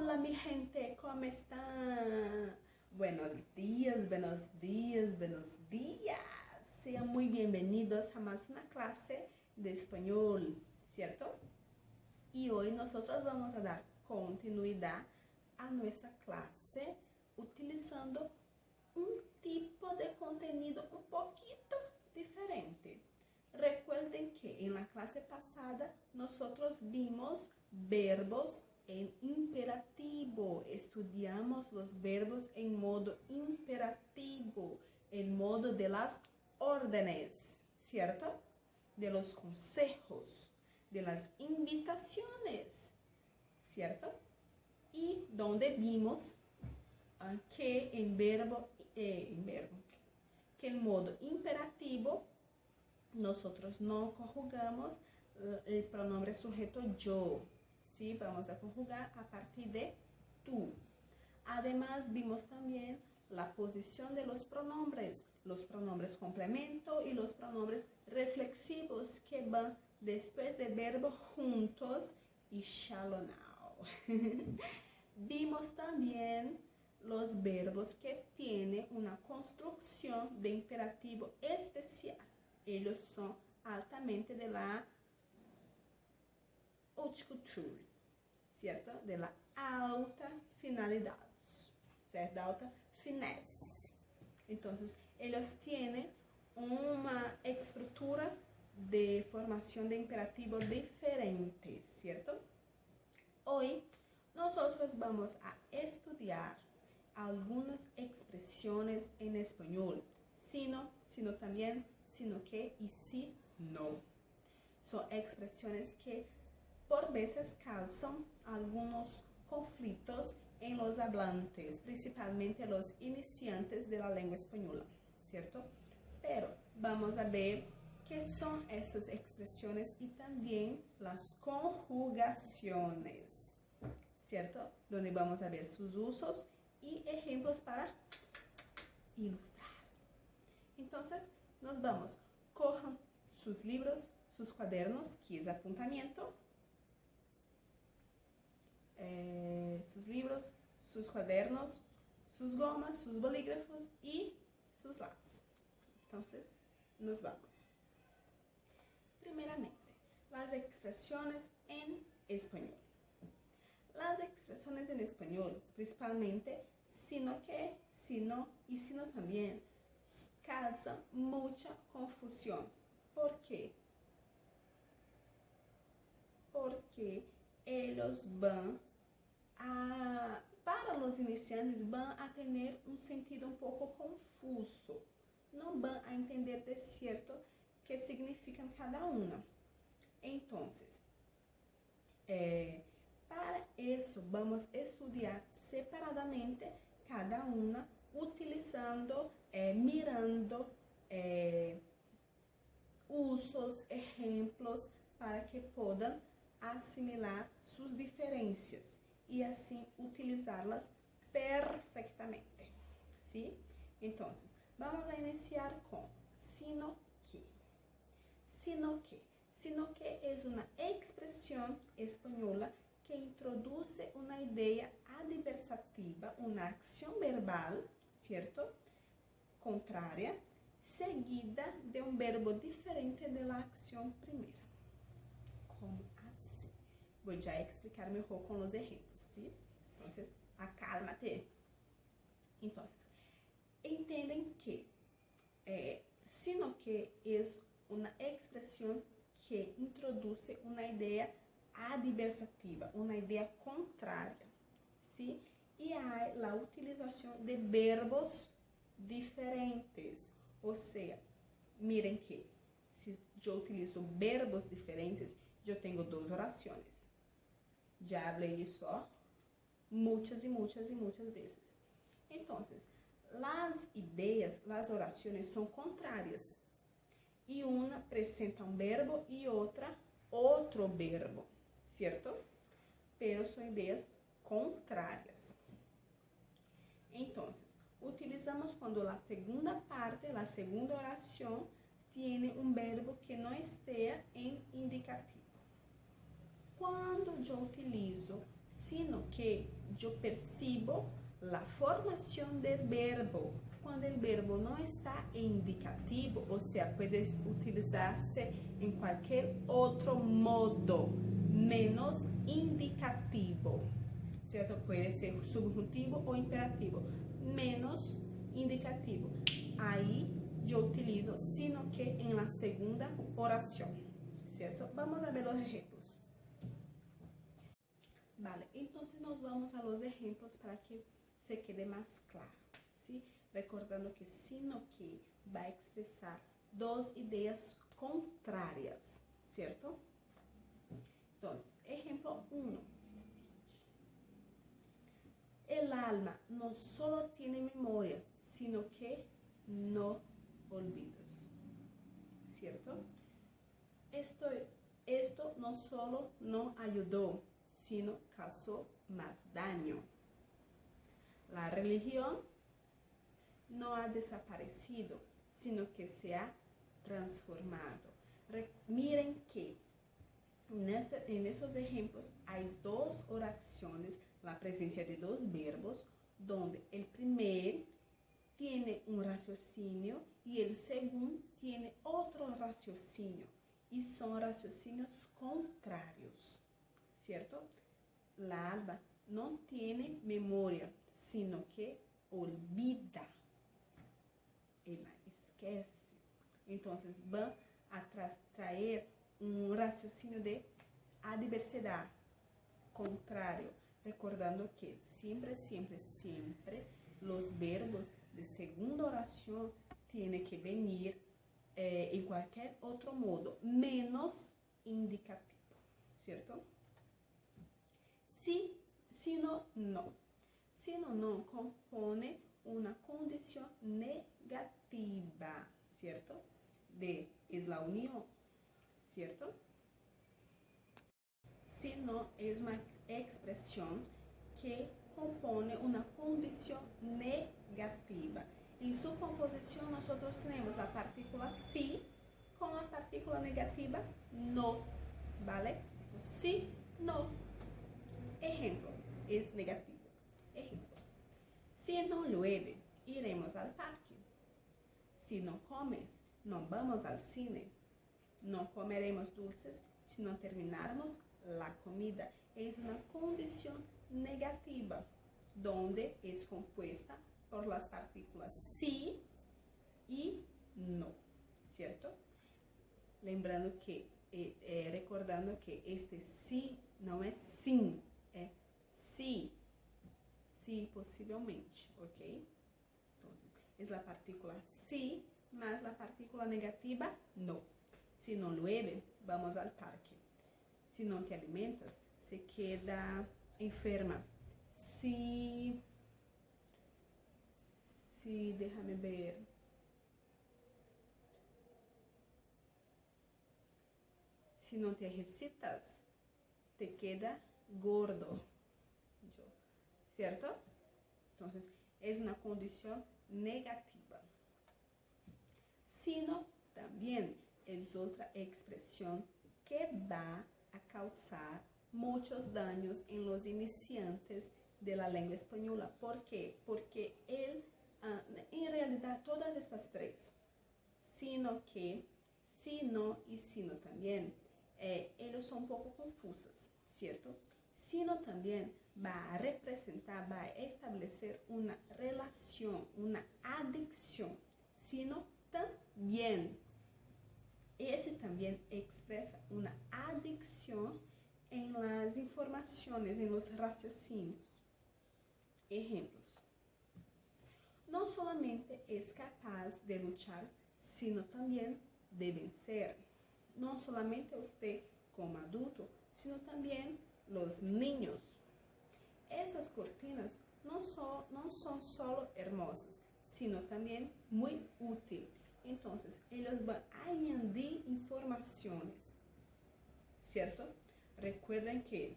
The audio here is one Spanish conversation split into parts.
Hola mi gente, ¿cómo están? Buenos días, buenos días, buenos días. Sean muy bienvenidos a más una clase de español, ¿cierto? Y hoy nosotros vamos a dar continuidad a nuestra clase utilizando un tipo de contenido un poquito diferente. Recuerden que en la clase pasada nosotros vimos verbos en imperativo, estudiamos los verbos en modo imperativo, en modo de las órdenes, ¿cierto? De los consejos, de las invitaciones, ¿cierto? Y donde vimos que que en modo imperativo nosotros no conjugamos el pronombre sujeto yo, ¿sí? Vamos a conjugar a partir de tú. Además, vimos también la posición de los pronombres complemento y los pronombres reflexivos que van después del verbo juntos y shallow now. Vimos también los verbos que tienen una construcción de imperativo especial. Ellos son altamente de la haute couture, ¿cierto? De la alta finalidad, ¿cierto? De alta finesse. Entonces, ellos tienen una estructura de formación de imperativo diferente, ¿cierto? Hoy nosotros vamos a estudiar algunas expresiones en español, sino también, sino que y si no. Son expresiones que por veces causan algunos conflictos en los hablantes, principalmente los iniciantes de la lengua española, ¿cierto? Pero vamos a ver qué son esas expresiones y también las conjugaciones, ¿cierto? Donde vamos a ver sus usos y ejemplos para ilustrar. Entonces, nos vamos. Cojan sus libros, sus cuadernos, que es apuntamiento, sus libros, sus cuadernos, sus gomas, sus bolígrafos y sus lápices. Entonces, nos vamos. Primeramente, las expresiones en español. Las expresiones en español, principalmente sino que, sino y sino también, causan mucha confusión. ¿Por qué? Porque ellos para los iniciantes, van a tener un sentido un poco confuso. No van a entender de cierto qué significan cada una. Entonces, para eso vamos a estudiar separadamente cada una, utilizando, mirando usos, ejemplos, para que puedan asimilar sus diferencias y así utilizarlas perfectamente, ¿sí? Entonces, vamos a iniciar con sino que. Sino que. Sino que es una expresión española que introduce una idea adversativa, una acción verbal, ¿cierto? Contraria, seguida de un verbo diferente de la acción primera. Como así? Voy ya a explicar mejor con los ejemplos, ¿sí? Entonces, acálmate. Entonces, entienden que sino que es una expresión que introduce una idea adversativa, una idea contraria, ¿sí? Y hay la utilización de verbos diferentes. O sea, miren que si yo utilizo verbos diferentes, yo tengo dos oraciones. Ya hablé eso muchas y muchas y muchas veces. Entonces, las ideas, las oraciones son contrarias. Y una presenta un verbo y otra otro verbo, ¿cierto? Pero son ideas contrarias. Entonces, utilizamos cuando la segunda parte, la segunda oración, tiene un verbo que no esté en indicativo. Quando eu utilizo sino que yo percibo la formación del verbo cuando el verbo no está en indicativo, o sea, puede utilizarse en cualquier otro modo, menos indicativo, ¿cierto? Puede ser subjuntivo o imperativo, menos indicativo. Ahí yo utilizo sino que en la segunda oración, ¿cierto? Vamos a ver los ejemplos. Vale, entonces nos vamos a los ejemplos para que se quede más claro, ¿sí? Recordando que sino que va a expresar dos ideas contrarias, ¿cierto? Entonces, ejemplo 1. El alma no solo tiene memoria, sino que no olvidas, ¿cierto? Esto no solo no ayudó, sino causó más daño. La religión no ha desaparecido, sino que se ha transformado. Miren que en estos ejemplos hay dos oraciones, la presencia de dos verbos, donde el primero tiene un raciocinio y el segundo tiene otro raciocinio, y son raciocinios contrarios, ¿cierto? La alma no tiene memoria, sino que olvida, ela esquece. Entonces van a traer un raciocinio de adversidad, contrario, recordando que siempre los verbos de segunda oración tienen que venir en cualquier otro modo, menos indicativo, ¿cierto? Sí, sino, no. Sino, no compone una condición negativa, ¿cierto? Es la unión, ¿cierto? Sino es una expresión que compone una condición negativa. En su composición nosotros tenemos la partícula sí con la partícula negativa no, ¿vale? Sí, no. Ejemplo, es negativo. Ejemplo, si no llueve, iremos al parque. Si no comes, no vamos al cine. No comeremos dulces si no terminarmos la comida. Es una condición negativa, donde es compuesta por las partículas sí y no, ¿cierto? Lembrando que, recordando que este sí no es sim, é sí, sí possivelmente, ¿ok? Entonces, es la partícula sí más la partícula negativa no. Si no llueve, vamos al parque. Si no te alimentas, se queda enferma. Si déjame ver. Si no te ejercitas, te queda gordo, ¿cierto? Entonces, es una condición negativa. Sino también es otra expresión que va a causar muchos daños en los iniciantes de la lengua española. ¿Por qué? Porque en realidad todas estas tres, sino que, sino y sino también, ellos son un poco confusas, ¿cierto? Sino también va a representar, va a establecer una relación, una adicción, sino también. Ese también expresa una adicción en las informaciones, en los raciocinios. Ejemplos. No solamente es capaz de luchar, sino también de vencer. No solamente usted como adulto, sino también los niños. Esas cortinas no son solo hermosas, sino también muy útiles. Entonces, ellos van a añadir informaciones, ¿cierto? Recuerden que,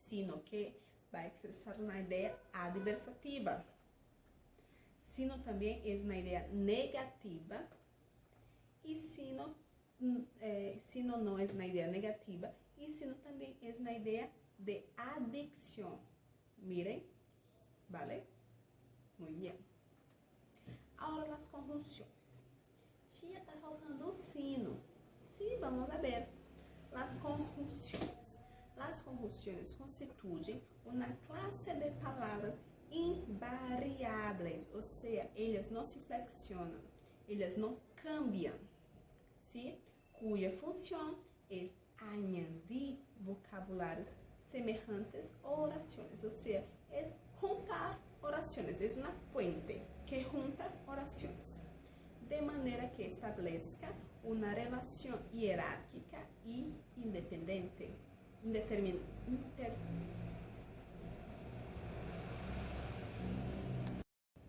sino que va a expresar una idea adversativa, sino también es una idea negativa, y sino no es una idea negativa y sino también es una idea de adicción. Miren, ¿vale? Muy bien. Ahora las conjunciones. Tia, está faltando un sino. Sí, vamos a ver. Las conjunciones. Las conjunciones constituyen una clase de palabras invariables, o sea, ellas no se flexionan, ellas no cambian, ¿sí? Cuya función es añadir vocabularios semejantes a oraciones, o sea, es juntar oraciones, es una puente que junta oraciones, de manera que establezca una relación jerárquica y independiente.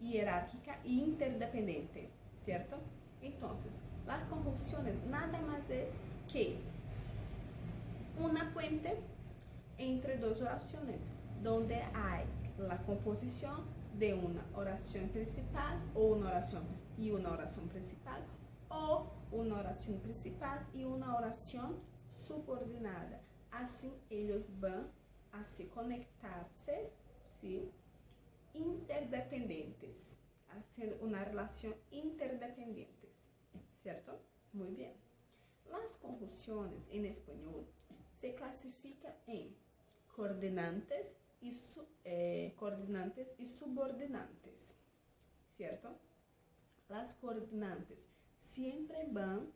Jerárquica e interdependiente, ¿cierto? Entonces, las conjunciones nada más es que una puente entre dos oraciones, donde hay la composición de una oración principal o una oración y una oración principal, o una oración principal y una oración subordinada. Así ellos van a se conectarse, ¿sí? Interdependentes, haciendo una relación interdependientes, ¿cierto? Muy bien. Las conjunciones en español se clasifican en coordinantes y subordinantes, ¿cierto? Las coordinantes siempre van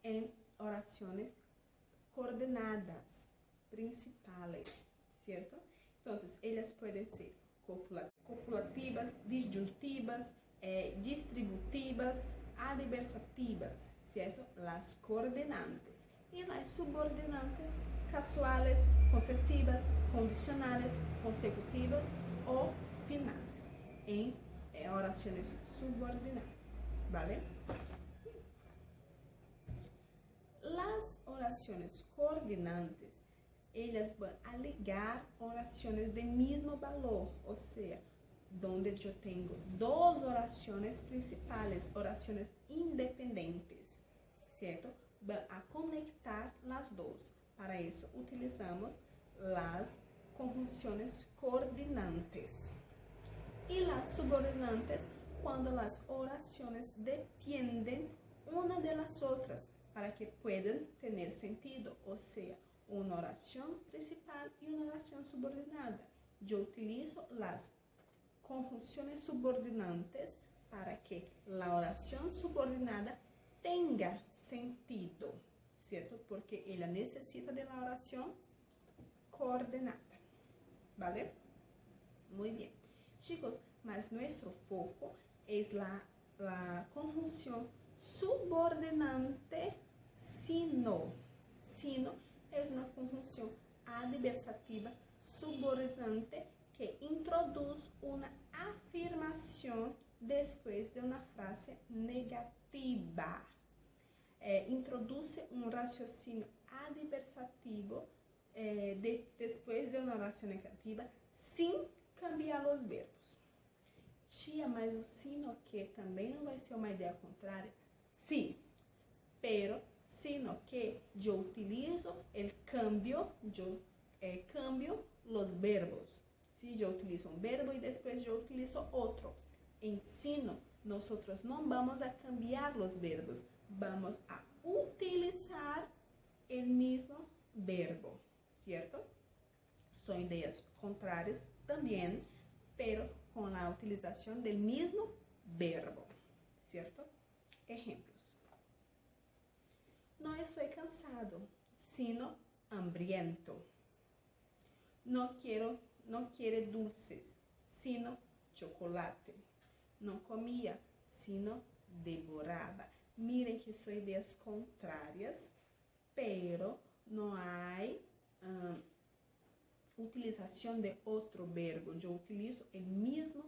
en oraciones coordenadas principales, ¿cierto? Entonces, ellas pueden ser copulativas, disyuntivas, distributivas, adversativas, ¿cierto? Las coordenantes. Y las subordinantes casuales, concesivas, condicionales, consecutivas o finales, en oraciones subordinadas, ¿vale? Las oraciones coordinantes, ellas van a ligar oraciones de mismo valor, o sea, donde yo tengo dos oraciones principales, oraciones independientes, ¿cierto? Van a conectar las dos. Para eso utilizamos las conjunciones coordinantes. Y las subordinantes, cuando las oraciones dependen una de las otras para que puedan tener sentido, o sea, una oración principal y una oración subordinada. Yo utilizo las conjunciones subordinantes para que la oración subordinada tenga sentido, ¿cierto? Porque ella necesita de la oración coordenada, ¿vale? Muy bien. Chicos, mas nuestro foco es la conjunción subordinante sino. Sino es una conjunción adversativa subordinante que introduce una afirmación después de una frase negativa. Introduce un raciocinio adversativo después de una oración negativa sin cambiar los verbos. Tia, mas o sino que também não vai ser uma ideia contrária? Sim, pero sino que yo utilizo el cambio, cambio los verbos. ¿Sí? Yo utilizo un verbo y después yo utilizo otro. En sino, nosotros no vamos a cambiar los verbos, vamos a utilizar el mismo verbo, ¿cierto? Son ideas contrarias también, pero con la utilización del mismo verbo, ¿cierto? Ejemplos. No estoy cansado, sino hambriento. No quiere dulces, sino chocolate. No comía, sino devoraba. Miren que son ideas contrarias, pero no hay utilización de otro verbo. Yo utilizo el mismo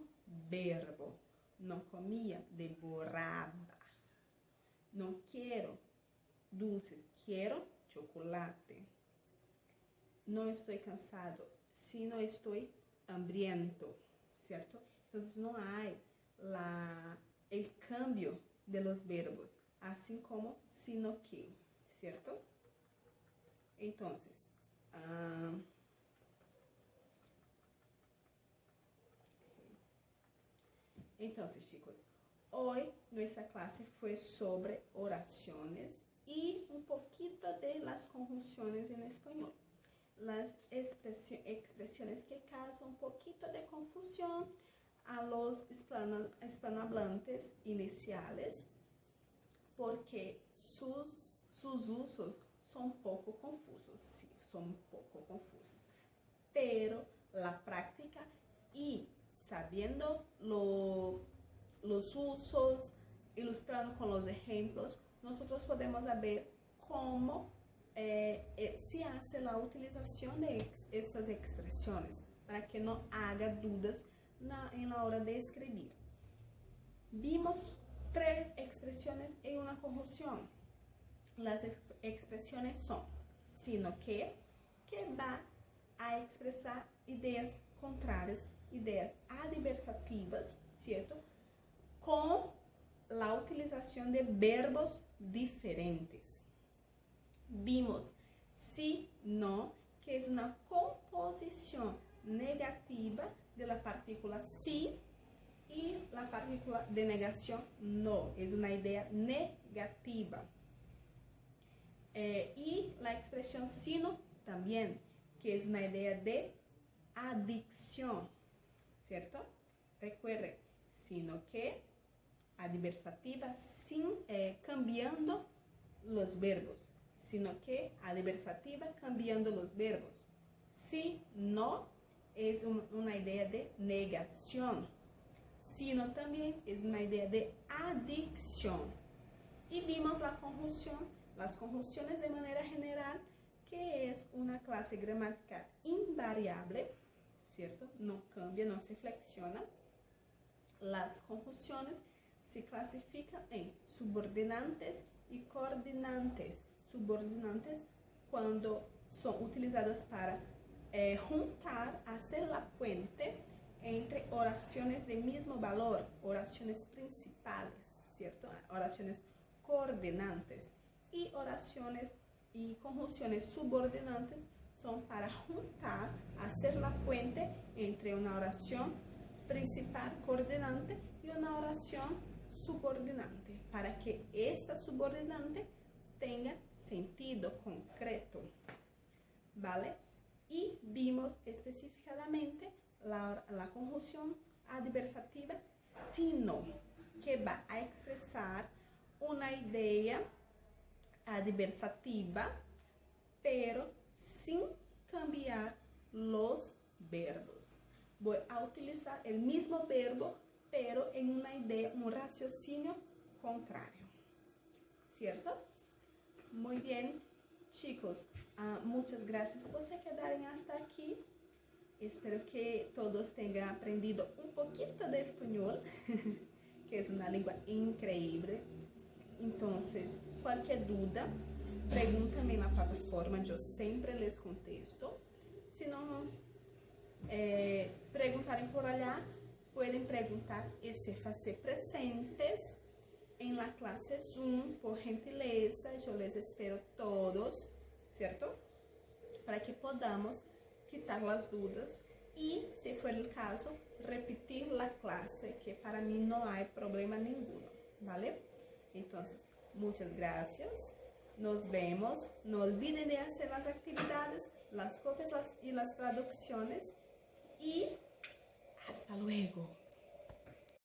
verbo. No comía, devoraba. No quiero dulces, quiero chocolate. No estoy cansado, sino estoy hambriento, ¿cierto? Entonces no hay el cambio de los verbos, así como sino que, ¿cierto? Entonces, Entonces, chicos, hoy nuestra clase fue sobre oraciones y un poquito de las conjunciones en español. Las expresiones que causan un poquito de confusión a los hispanohablantes iniciales, porque sus usos son un poco confusos, sí, son un poco confusos. Pero la práctica y sabiendo los usos, ilustrando con los ejemplos, nosotros podemos ver cómo se hace la utilización de estas expresiones, para que no haga dudas en la hora de escribir. Vimos 3 expresiones en una conjunción. Las expresiones son sino que va a expresar ideas contrárias, ideas adversativas, ¿cierto? Con la utilización de verbos diferentes. Vimos sí, no, que es una composición negativa de la partícula sí y la partícula de negación no. Es una idea negativa. Y la expresión sino también, que es una idea de adicción, ¿cierto? Recuerden, sino que adversativa sin cambiando los verbos, sino que adversativa cambiando los verbos. Si no es una idea de negación, sino también es una idea de adicción. Y vimos la conjunción, las conjunciones de manera general, que es una clase gramatical invariable, ¿cierto? No cambia, no se flexiona. Las conjunciones se clasifican en subordinantes y coordinantes. Subordinantes cuando son utilizadas para juntar, hacer la puente entre oraciones de mismo valor, oraciones principales, ¿cierto? Oraciones coordinantes. Y oraciones y conjunciones subordinantes son para juntar, hacer la puente entre una oración principal coordinante y una oración subordinante, para que esta subordinante tenga sentido concreto, ¿vale? Y vimos específicamente la conjunción adversativa sino, que va a expresar una idea adversativa, pero sin cambiar los verbos. Voy a utilizar el mismo verbo, pero en una idea, un raciocinio contrario, ¿cierto? Muy bien, chicos, muchas gracias por se quedarem hasta aquí. Espero que todos tenham aprendido un poquito de español, que es una lengua increíble. Entonces, cualquier duda, pregúntame en la plataforma, yo siempre les contesto. Si no preguntarem por allá, pueden preguntar y se hacer presentes en la clase Zoom, por gentileza. Yo les espero todos, ¿cierto? Para que podamos quitar las dudas y, si fuera el caso, repetir la clase, que para mí no hay problema ninguno, ¿vale? Entonces, muchas gracias. Nos vemos. No olviden de hacer las actividades, las copias y las traducciones. Y hasta luego.